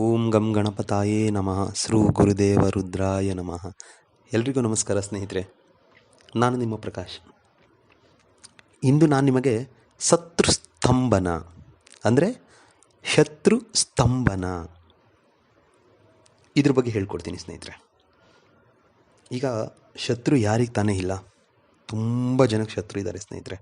ಓಂ ಗಂ ಗಣಪತಾಯೇ ನಮಃ. ಶ್ರೀ ಗುರುದೇವ ರುದ್ರಾಯ ನಮಃ. ಎಲ್ರಿಗೂ ನಮಸ್ಕಾರ ಸ್ನೇಹಿತರೆ, ನಾನು ನಿಮ್ಮ ಪ್ರಕಾಶ್. ಇಂದು ನಾನು ನಿಮಗೆ ಶತ್ರುಸ್ತಂಭನ ಅಂದರೆ ಶತ್ರು ಸ್ತಂಭನ ಇದ್ರ ಬಗ್ಗೆ ಹೇಳ್ಕೊಡ್ತೀನಿ ಸ್ನೇಹಿತರೆ. ಈಗ ಶತ್ರು ಯಾರಿಗೆ ತಾನೇ ಇಲ್ಲ, ತುಂಬ ಜನಕ್ಕೆ ಶತ್ರು ಇದ್ದಾರೆ ಸ್ನೇಹಿತರೆ.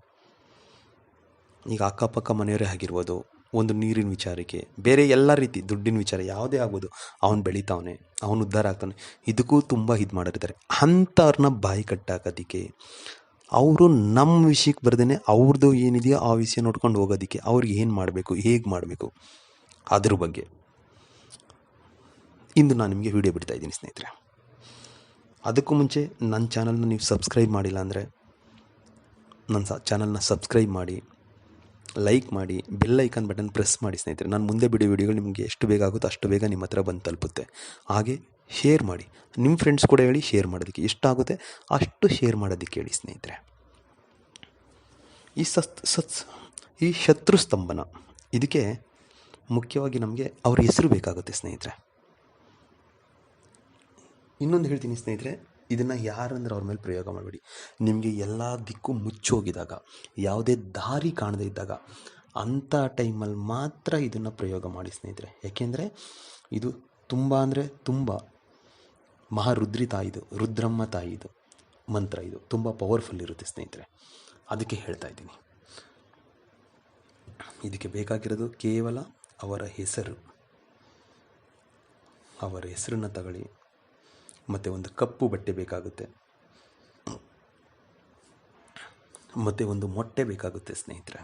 ಈಗ ಅಕ್ಕಪಕ್ಕ ಮನೆಯವರೇ ಆಗಿರ್ಬೋದು, ಒಂದು ನೀರಿನ ವಿಚಾರಕ್ಕೆ, ಬೇರೆ ಎಲ್ಲ ರೀತಿ ದುಡ್ಡಿನ ವಿಚಾರ ಯಾವುದೇ ಆಗ್ಬೋದು, ಅವನು ಬೆಳೀತಾವನೆ, ಅವನು ಉದ್ಧಾರ ಆಗ್ತಾನೆ, ಇದಕ್ಕೂ ತುಂಬ ಇದು ಮಾಡಿರ್ತಾರೆ. ಅಂಥವ್ರನ್ನ ಬಾಯಿ ಕಟ್ಟಾಕೋದಕ್ಕೆ, ಅವರು ನಮ್ಮ ವಿಷಯಕ್ಕೆ ಬರ್ದೇ ಅವ್ರದ್ದು ಏನಿದೆಯೋ ಆ ವಿಷಯ ನೋಡ್ಕೊಂಡು ಹೋಗೋದಕ್ಕೆ ಅವ್ರಿಗೆ ಏನು ಮಾಡಬೇಕು, ಹೇಗೆ ಮಾಡಬೇಕು ಅದ್ರ ಬಗ್ಗೆ ಇಂದು ನಾನು ನಿಮಗೆ ವಿಡಿಯೋ ಬಿಡ್ತಾ ಇದ್ದೀನಿ ಸ್ನೇಹಿತರೆ. ಅದಕ್ಕೂ ಮುಂಚೆ ನನ್ನ ಚಾನಲ್ನ ನೀವು ಸಬ್ಸ್ಕ್ರೈಬ್ ಮಾಡಿಲ್ಲ ಅಂದರೆ ನನ್ನ ಚಾನಲ್ನ ಸಬ್ಸ್ಕ್ರೈಬ್ ಮಾಡಿ, ಲೈಕ್ ಮಾಡಿ, ಬೆಲ್ ಐಕಾನ್ ಬಟನ್ ಪ್ರೆಸ್ ಮಾಡಿ ಸ್ನೇಹಿತರೆ. ನಾನು ಮುಂದೆ ಬಿಡೋ ವಿಡಿಯೋಗಳು ನಿಮಗೆ ಎಷ್ಟು ಬೇಗ ಆಗುತ್ತೋ ಅಷ್ಟು ಬೇಗ ನಿಮ್ಮ ಹತ್ರ ಬಂದು ತಲುಪುತ್ತೆ. ಹಾಗೆ ಶೇರ್ ಮಾಡಿ, ನಿಮ್ಮ ಫ್ರೆಂಡ್ಸ್ ಕೂಡ ಹೇಳಿ ಶೇರ್ ಮಾಡೋದಕ್ಕೆ, ಎಷ್ಟಾಗುತ್ತೆ ಅಷ್ಟು ಶೇರ್ ಮಾಡೋದಕ್ಕೆ ಹೇಳಿ ಸ್ನೇಹಿತರೆ. ಈ ಶತ್ರು ಸ್ತಂಭನ ಇದಕ್ಕೆ ಮುಖ್ಯವಾಗಿ ನಮಗೆ ಅವ್ರ ಹೆಸರು ಬೇಕಾಗುತ್ತೆ ಸ್ನೇಹಿತರೆ. ಇನ್ನೊಂದು ಹೇಳ್ತೀನಿ ಸ್ನೇಹಿತರೆ, ಇದನ್ನು ಯಾರಂದ್ರೆ ಅವ್ರ ಮೇಲೆ ಪ್ರಯೋಗ ಮಾಡಬೇಡಿ. ನಿಮಗೆ ಎಲ್ಲ ದಿಕ್ಕು ಮುಚ್ಚೋಗಿದಾಗ, ಯಾವುದೇ ದಾರಿ ಕಾಣದೇ ಇದ್ದಾಗ, ಅಂಥ ಟೈಮಲ್ಲಿ ಮಾತ್ರ ಇದನ್ನು ಪ್ರಯೋಗ ಮಾಡಿ ಸ್ನೇಹಿತರೆ. ಏಕೆಂದರೆ ಇದು ತುಂಬ ಅಂದರೆ ತುಂಬ ಮಹಾರುದ್ರಿ ತಾಯಿದು, ರುದ್ರಮ್ಮ ತಾಯಿದು ಮಂತ್ರ. ಇದು ತುಂಬ ಪವರ್ಫುಲ್ ಇರುತ್ತೆ ಸ್ನೇಹಿತರೆ. ಅದಕ್ಕೆ ಹೇಳ್ತಾ ಇದ್ದೀನಿ. ಇದಕ್ಕೆ ಬೇಕಾಗಿರೋದು ಕೇವಲ ಅವರ ಹೆಸರು. ಅವರ ಹೆಸರನ್ನು ತಗೊಳ್ಳಿ, ಮತ್ತು ಒಂದು ಕಪ್ಪು ಬಟ್ಟೆ ಬೇಕಾಗುತ್ತೆ, ಮತ್ತು ಒಂದು ಮೊಟ್ಟೆ ಬೇಕಾಗುತ್ತೆ ಸ್ನೇಹಿತರೆ.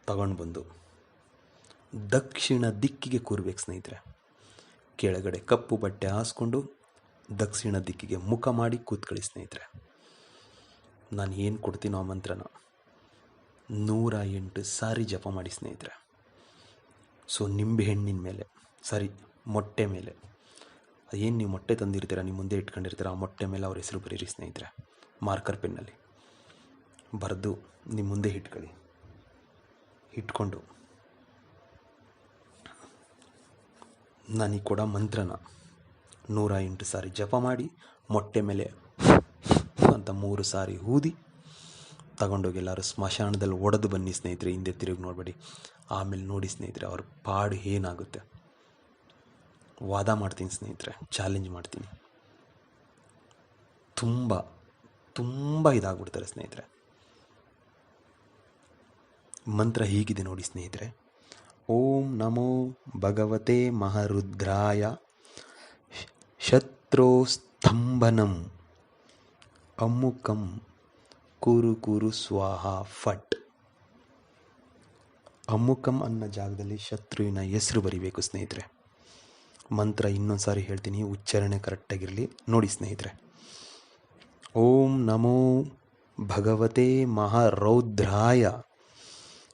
ತಗೊಂಡು ಬಂದು ದಕ್ಷಿಣ ದಿಕ್ಕಿಗೆ ಕೂರ್ಬೇಕು ಸ್ನೇಹಿತರೆ. ಕೆಳಗಡೆ ಕಪ್ಪು ಬಟ್ಟೆ ಹಾಸ್ಕೊಂಡು ದಕ್ಷಿಣ ದಿಕ್ಕಿಗೆ ಮುಖ ಮಾಡಿ ಕೂತ್ಕೊಳ್ಳಿ ಸ್ನೇಹಿತರೆ. ನಾನು ಏನು ಕೊಡ್ತೀನೋ ಆ ಮಂತ್ರನ 108 ಸಾರಿ ಜಪ ಮಾಡಿ ಸ್ನೇಹಿತರೆ. ಸೊ ನಿಂಬೆ ಹಣ್ಣಿನ ಮೇಲೆ, ಮೊಟ್ಟೆ ಮೇಲೆ, ಏನು ನೀವು ಮೊಟ್ಟೆ ತಂದಿರ್ತೀರ, ನೀವು ಮುಂದೆ ಇಟ್ಕೊಂಡಿರ್ತೀರ, ಆ ಮೊಟ್ಟೆ ಮೇಲೆ ಅವ್ರ ಹೆಸರು ಬರೀರಿ ಸ್ನೇಹಿತರೆ. ಮಾರ್ಕರ್ ಪೆನ್ನಲ್ಲಿ ಬರೆದು ನಿಮ್ಮ ಮುಂದೆ ಇಟ್ಕೊಳ್ಳಿ. ಇಟ್ಕೊಂಡು ನನಗೆ ಕೊಡೋ ಮಂತ್ರನ 108 ಸಾರಿ ಜಪ ಮಾಡಿ, ಮೊಟ್ಟೆ ಮೇಲೆ ಅಂತ 3 ಸಾರಿ ಊದಿ ತಗೊಂಡೋಗಿ ಎಲ್ಲರೂ ಸ್ಮಶಾನದಲ್ಲಿ ಒಡೆದು ಬನ್ನಿ ಸ್ನೇಹಿತರೆ. ಹಿಂದೆ ತಿರುಗಿ ನೋಡಬೇಡಿ. ಆಮೇಲೆ ನೋಡಿ ಸ್ನೇಹಿತರೆ ಅವ್ರ ಪಾಡು ಏನಾಗುತ್ತೆ. ವಾದ ಮಾಡ್ತೀನಿ ಸ್ನೇಹಿತರೆ, ಚಾಲೆಂಜ್ ಮಾಡ್ತೀನಿ. ತುಂಬ ಇದಾಗ್ಬಿಡ್ತಾರೆ ಸ್ನೇಹಿತರೆ. ಮಂತ್ರ ಹೀಗಿದೆ ನೋಡಿ ಸ್ನೇಹಿತರೆ. ಓಂ ನಮೋ ಭಗವತೆ ಮಹಾರುದ್ರಾಯ ಶತ್ರು ಸ್ತಂಭನಂ ಅಮ್ಮುಕಂ ಕುರು ಕುರು ಸ್ವಾಹ ಫಟ್. ಅಮ್ಮುಕಂ ಅನ್ನೋ ಜಾಗದಲ್ಲಿ ಶತ್ರುವಿನ ಹೆಸರು ಬರಿಬೇಕು ಸ್ನೇಹಿತರೆ. ಮಂತ್ರ ಇನ್ನೊಂದು ಸಾರಿ ಹೇಳ್ತೀನಿ, ಉಚ್ಚಾರಣೆ ಕರೆಕ್ಟಾಗಿರಲಿ ನೋಡಿ ಸ್ನೇಹಿತರೆ. ಓಂ ನಮೋ ಭಗವತೆ ಮಹಾರೌದ್ರಾಯ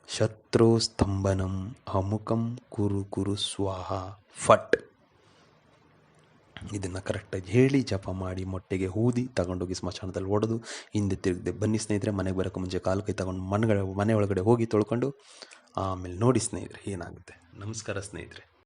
ಶತ್ರು ಸ್ತಂಭನಂ ಅಮುಕಂ ಕುರು ಕುರು ಸ್ವಾಹ ಫಟ್. ಇದನ್ನು ಕರೆಕ್ಟಾಗಿ ಹೇಳಿ ಜಪ ಮಾಡಿ, ಮೊಟ್ಟೆಗೆ ಊದಿ ತಗೊಂಡೋಗಿ ಸ್ಮಶಾನದಲ್ಲಿ ಒಡೆದು ಹಿಂದೆ ತಿರುಗದೆ ಬನ್ನಿ ಸ್ನೇಹಿತರೆ. ಮನೆಗೆ ಬರೋಕ್ಕೆ ಮುಂಚೆ ಕಾಲು ಕೈ ತಗೊಂಡು ಮನೆ ಒಳಗಡೆ ಹೋಗಿ ತೊಳ್ಕೊಂಡು ಆಮೇಲೆ ನೋಡಿ ಸ್ನೇಹಿತರೆ ಏನಾಗುತ್ತೆ. ನಮಸ್ಕಾರ ಸ್ನೇಹಿತರೆ.